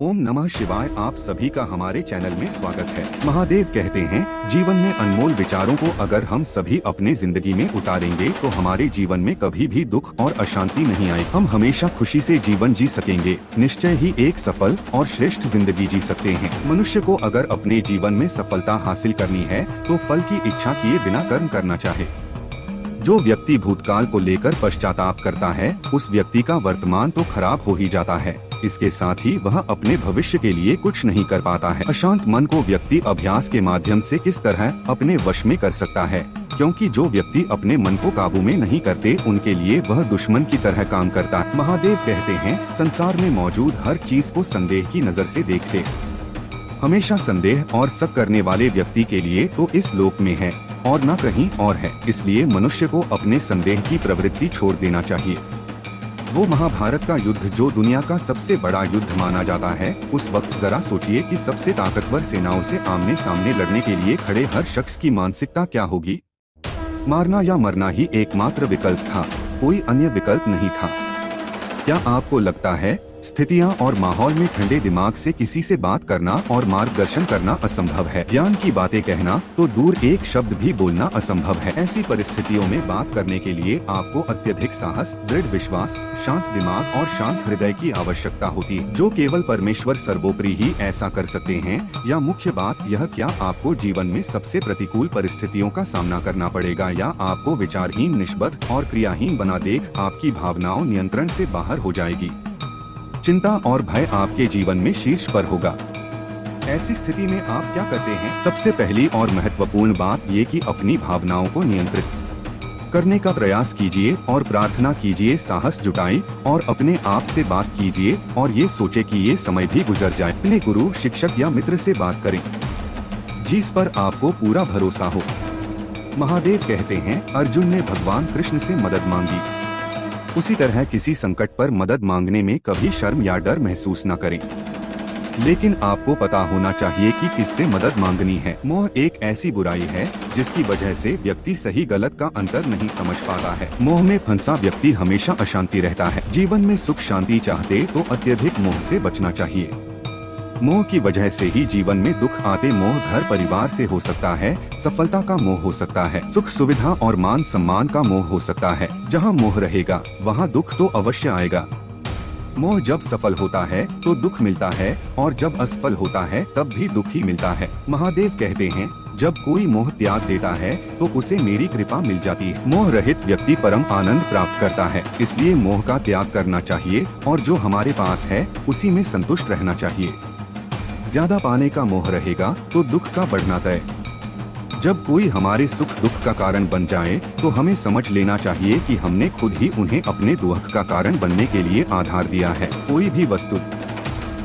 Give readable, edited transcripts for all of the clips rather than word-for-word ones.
ओम नमः शिवाय। आप सभी का हमारे चैनल में स्वागत है। महादेव कहते हैं, जीवन में अनमोल विचारों को अगर हम सभी अपने जिंदगी में उतारेंगे तो हमारे जीवन में कभी भी दुख और अशांति नहीं आए। हम हमेशा खुशी से जीवन जी सकेंगे, निश्चय ही एक सफल और श्रेष्ठ जिंदगी जी सकते हैं। मनुष्य को अगर अपने जीवन में सफलता हासिल करनी है तो फल की इच्छा किए बिना कर्म करना चाहे। जो व्यक्ति भूतकाल को लेकर पश्चाताप करता है, उस व्यक्ति का वर्तमान तो खराब हो ही जाता है, इसके साथ ही वह अपने भविष्य के लिए कुछ नहीं कर पाता है। अशांत मन को व्यक्ति अभ्यास के माध्यम से किस तरह अपने वश में कर सकता है, क्योंकि जो व्यक्ति अपने मन को काबू में नहीं करते उनके लिए वह दुश्मन की तरह काम करता है। महादेव कहते हैं, संसार में मौजूद हर चीज को संदेह की नजर से देखते। हमेशा संदेह और शक करने वाले व्यक्ति के लिए तो इस लोक में है और न कहीं और है। इसलिए मनुष्य को अपने संदेह की प्रवृत्ति छोड़ देना चाहिए। वो महाभारत का युद्ध जो दुनिया का सबसे बड़ा युद्ध माना जाता है, उस वक्त जरा सोचिए कि सबसे ताकतवर सेनाओं से आमने सामने लड़ने के लिए खड़े हर शख्स की मानसिकता क्या होगी। मारना या मरना ही एकमात्र विकल्प था, कोई अन्य विकल्प नहीं था। क्या आपको लगता है स्थितियां और माहौल में ठंडे दिमाग से किसी से बात करना और मार्गदर्शन करना असंभव है? ज्ञान की बातें कहना तो दूर, एक शब्द भी बोलना असंभव है। ऐसी परिस्थितियों में बात करने के लिए आपको अत्यधिक साहस, दृढ़ विश्वास, शांत दिमाग और शांत हृदय की आवश्यकता होती है, जो केवल परमेश्वर सर्वोपरि ही ऐसा कर सकते हैं। या मुख्य बात यह, क्या आपको जीवन में सबसे प्रतिकूल परिस्थितियों का सामना करना पड़ेगा या आपको विचारहीन, निष्बद्ध और क्रियाहीन बना देख आपकी भावनाओं नियंत्रण से बाहर हो जाएगी। चिंता और भय आपके जीवन में शीर्ष पर होगा। ऐसी स्थिति में आप क्या करते हैं? सबसे पहली और महत्वपूर्ण बात ये कि अपनी भावनाओं को नियंत्रित करने का प्रयास कीजिए और प्रार्थना कीजिए, साहस जुटाएं और अपने आप से बात कीजिए और ये सोचे कि ये समय भी गुजर जाए। अपने गुरु, शिक्षक या मित्र से बात करें जिस पर आपको पूरा भरोसा हो। महादेव कहते हैं, अर्जुन ने भगवान कृष्ण से मदद मांगी, उसी तरह किसी संकट पर मदद मांगने में कभी शर्म या डर महसूस न करें। लेकिन आपको पता होना चाहिए कि किससे मदद मांगनी है। मोह एक ऐसी बुराई है जिसकी वजह से व्यक्ति सही गलत का अंतर नहीं समझ पाता है। मोह में फंसा व्यक्ति हमेशा अशांति रहता है। जीवन में सुख शांति चाहते तो अत्यधिक मोह से बचना चाहिए। मोह की वजह से ही जीवन में दुख आते। मोह घर परिवार से हो सकता है, सफलता का मोह हो सकता है, सुख सुविधा और मान सम्मान का मोह हो सकता है। जहाँ मोह रहेगा वहाँ दुख तो अवश्य आएगा। मोह जब सफल होता है तो दुख मिलता है और जब असफल होता है तब भी दुख ही मिलता है। महादेव कहते हैं, जब कोई मोह त्याग देता है तो उसे मेरी कृपा मिल जाती है। मोह रहित व्यक्ति परम आनंद प्राप्त करता है। इसलिए मोह का त्याग करना चाहिए और जो हमारे पास है उसी में संतुष्ट रहना चाहिए। ज्यादा पाने का मोह रहेगा तो दुख का बढ़ना तय। जब कोई हमारे सुख दुख का कारण बन जाए तो हमें समझ लेना चाहिए कि हमने खुद ही उन्हें अपने दुख का कारण बनने के लिए आधार दिया है। कोई भी वस्तु,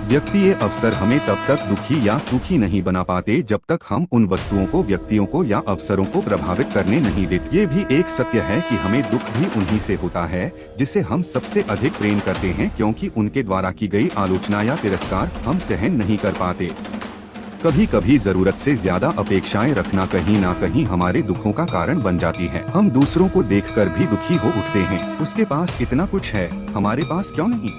व्यक्ति, ये अवसर हमें तब तक दुखी या सुखी नहीं बना पाते जब तक हम उन वस्तुओं को, व्यक्तियों को या अवसरों को प्रभावित करने नहीं देते। ये भी एक सत्य है कि हमें दुख भी उन्हीं से होता है जिसे हम सबसे अधिक प्रेम करते हैं, क्योंकि उनके द्वारा की गई आलोचना या तिरस्कार हम सहन नहीं कर पाते। कभी कभी जरूरत से ज्यादा अपेक्षाएं रखना कहीं ना कहीं हमारे दुखों का कारण बन जाती है। हम दूसरों को देखकर भी दुखी हो उठते हैं, उसके पास इतना कुछ है, हमारे पास क्यों नहीं।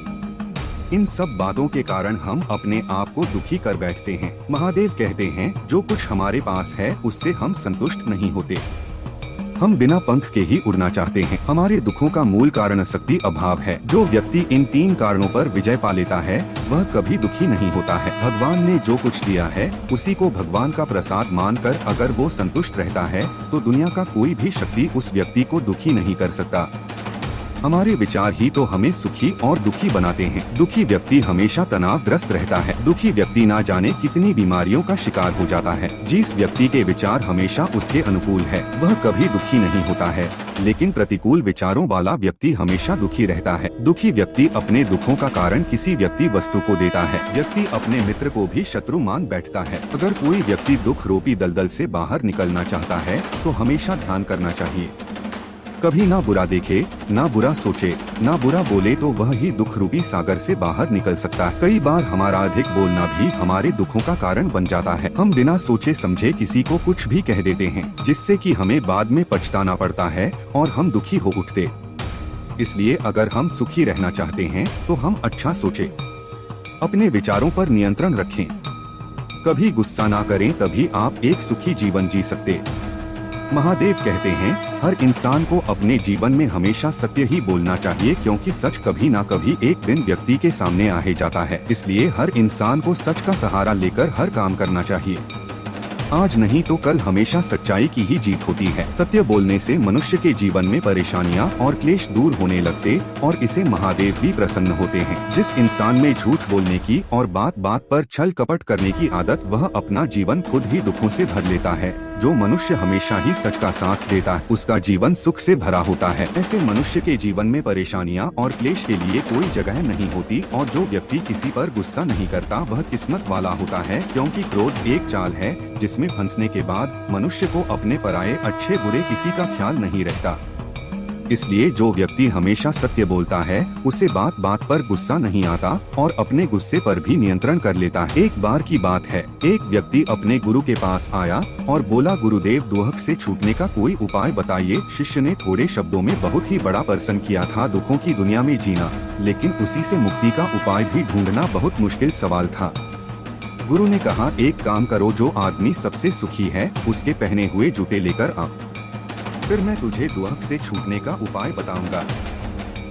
इन सब बातों के कारण हम अपने आप को दुखी कर बैठते हैं। महादेव कहते हैं, जो कुछ हमारे पास है उससे हम संतुष्ट नहीं होते। हम बिना पंख के ही उड़ना चाहते हैं। हमारे दुखों का मूल कारण शक्ति अभाव है। जो व्यक्ति इन 3 कारणों पर विजय पा लेता है वह कभी दुखी नहीं होता है। भगवान ने जो कुछ दिया है उसी को भगवान का प्रसाद मानकर अगर वो संतुष्ट रहता है तो दुनिया का कोई भी शक्ति उस व्यक्ति को दुखी नहीं कर सकता। हमारे विचार ही तो हमें सुखी और दुखी बनाते हैं। दुखी व्यक्ति हमेशा तनावग्रस्त रहता है। दुखी व्यक्ति ना जाने कितनी बीमारियों का शिकार हो जाता है। जिस व्यक्ति के विचार हमेशा उसके अनुकूल है वह कभी दुखी नहीं होता है, लेकिन प्रतिकूल विचारों वाला व्यक्ति हमेशा दुखी रहता है। दुखी व्यक्ति अपने दुखों का कारण किसी व्यक्ति वस्तु को देता है। व्यक्ति अपने मित्र को भी शत्रु मान बैठता है। अगर कोई व्यक्ति दुख रूपी दलदल से बाहर निकलना चाहता है तो हमेशा ध्यान करना चाहिए। कभी ना बुरा देखे, ना बुरा सोचे, ना बुरा बोले तो वह ही दुख रूपी सागर से बाहर निकल सकता है। कई बार हमारा अधिक बोलना भी हमारे दुखों का कारण बन जाता है। हम बिना सोचे समझे किसी को कुछ भी कह देते हैं जिससे कि हमें बाद में पछताना पड़ता है और हम दुखी हो उठते। इसलिए अगर हम सुखी रहना चाहते हैं तो हम अच्छा सोचे, अपने विचारों पर नियंत्रण रखें। कभी गुस्सा ना करें, तभी आप एक सुखी जीवन जी सकते। महादेव कहते हैं, हर इंसान को अपने जीवन में हमेशा सत्य ही बोलना चाहिए, क्योंकि सच कभी ना कभी एक दिन व्यक्ति के सामने आ ही जाता है। इसलिए हर इंसान को सच का सहारा लेकर हर काम करना चाहिए। आज नहीं तो कल हमेशा सच्चाई की ही जीत होती है। सत्य बोलने से मनुष्य के जीवन में परेशानियां और क्लेश दूर होने लगते और इसे महादेव भी प्रसन्न होते हैं। जिस इंसान में झूठ बोलने की और बात बात पर छल कपट करने की आदत, वह अपना जीवन खुद ही दुखों से भर लेता है। जो मनुष्य हमेशा ही सच का साथ देता है, उसका जीवन सुख से भरा होता है। ऐसे मनुष्य के जीवन में परेशानियां और क्लेश के लिए कोई जगह नहीं होती, और जो व्यक्ति किसी पर गुस्सा नहीं करता वह किस्मत वाला होता है, क्योंकि क्रोध एक चाल है जिसमें फंसने के बाद मनुष्य को अपने पराये अच्छे बुरे किसी का ख्याल नहीं रहता। इसलिए जो व्यक्ति हमेशा सत्य बोलता है, उसे बात बात पर गुस्सा नहीं आता और अपने गुस्से पर भी नियंत्रण कर लेता है। एक बार की बात है, एक व्यक्ति अपने गुरु के पास आया और बोला, गुरुदेव, दुख से छूटने का कोई उपाय बताइए। शिष्य ने थोड़े शब्दों में बहुत ही बड़ा प्रश्न किया था, दुखों की दुनिया में जीना, लेकिन उसी से मुक्ति का उपाय भी ढूंढना बहुत मुश्किल सवाल था। गुरु ने कहा, एक काम करो, जो आदमी सबसे सुखी है उसके पहने हुए जूते लेकर आ, फिर मैं तुझे दुख से छूटने का उपाय बताऊंगा।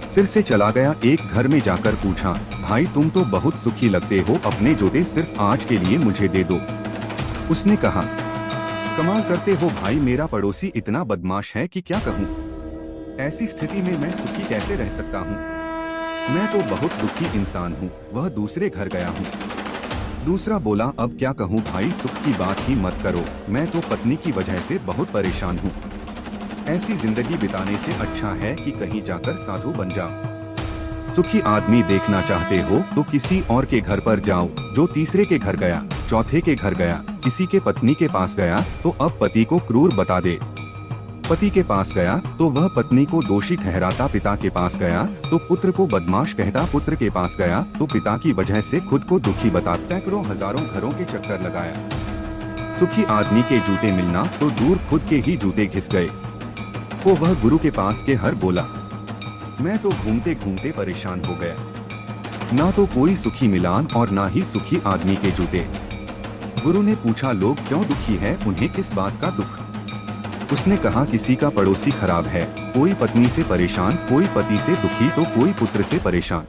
सिर से चला गया। एक घर में जाकर पूछा, भाई तुम तो बहुत सुखी लगते हो, अपने जूते सिर्फ आज के लिए मुझे दे दो। उसने कहा, कमाल करते हो भाई, मेरा पड़ोसी इतना बदमाश है कि क्या कहूँ। ऐसी स्थिति में मैं सुखी कैसे रह सकता हूँ। मैं तो बहुत दुखी इंसान हूँ। वह दूसरे घर गया हूँ। दूसरा बोला, अब क्या कहूँ भाई, सुख की बात ही मत करो, मैं तो पत्नी की वजह से बहुत परेशान हूँ। ऐसी जिंदगी बिताने से अच्छा है कि कहीं जाकर साधु बन जाओ। सुखी आदमी देखना चाहते हो तो किसी और के घर पर जाओ। जो तीसरे के घर गया, चौथे के घर गया, किसी के पत्नी के पास गया तो अब पति को क्रूर बता दे। पति के पास गया तो वह पत्नी को दोषी ठहराता, पिता के पास गया तो पुत्र को बदमाश कहता, पुत्र के पास गया तो पिता की वजह से खुद को दुखी बताता। सैकड़ों हजारों घरों के चक्कर लगाया। सुखी आदमी के जूते मिलना तो दूर, खुद के ही जूते घिस गए। वो वह गुरु के पास के हर बोला, मैं तो घूमते घूमते परेशान हो गया। ना तो कोई सुखी मिलान और ना ही सुखी आदमी के जूते। गुरु ने पूछा, लोग क्यों दुखी हैं, उन्हें किस बात का दुख। उसने कहा, किसी का पड़ोसी खराब है, कोई पत्नी से परेशान, कोई पति से दुखी तो कोई पुत्र से परेशान।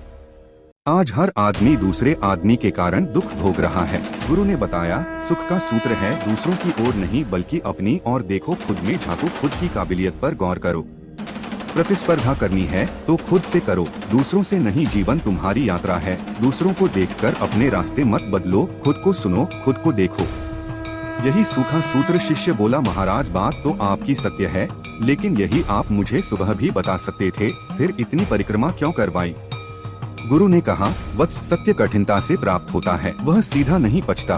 आज हर आदमी दूसरे आदमी के कारण दुख भोग रहा है। गुरु ने बताया, सुख का सूत्र है दूसरों की ओर नहीं बल्कि अपनी ओर देखो, खुद में झांको, खुद की काबिलियत पर गौर करो। प्रतिस्पर्धा करनी है तो खुद से करो, दूसरों से नहीं। जीवन तुम्हारी यात्रा है, दूसरों को देखकर अपने रास्ते मत बदलो, खुद को सुनो, खुद को देखो। यही सूखा सूत्र। शिष्य बोला, महाराज बात तो आपकी सत्य है, लेकिन यही आप मुझे सुबह भी बता सकते थे, फिर इतनी परिक्रमा क्यों करवाई। गुरु ने कहा, वत्स, सत्य कठिनता से प्राप्त होता है, वह सीधा नहीं पचता।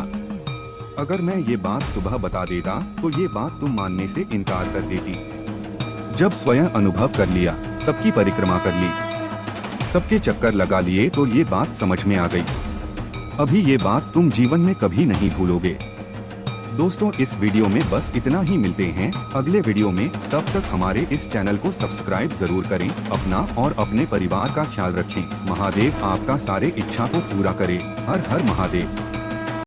अगर मैं ये बात सुबह बता देता तो ये बात तुम मानने से इनकार कर देती। जब स्वयं अनुभव कर लिया, सबकी परिक्रमा कर ली, सबके चक्कर लगा लिए, तो ये बात समझ में आ गई। अभी ये बात तुम जीवन में कभी नहीं भूलोगे। दोस्तों, इस वीडियो में बस इतना ही। मिलते हैं अगले वीडियो में। तब तक हमारे इस चैनल को सब्सक्राइब जरूर करें। अपना और अपने परिवार का ख्याल रखें। महादेव आपका सारे इच्छा को पूरा करे। हर हर महादेव।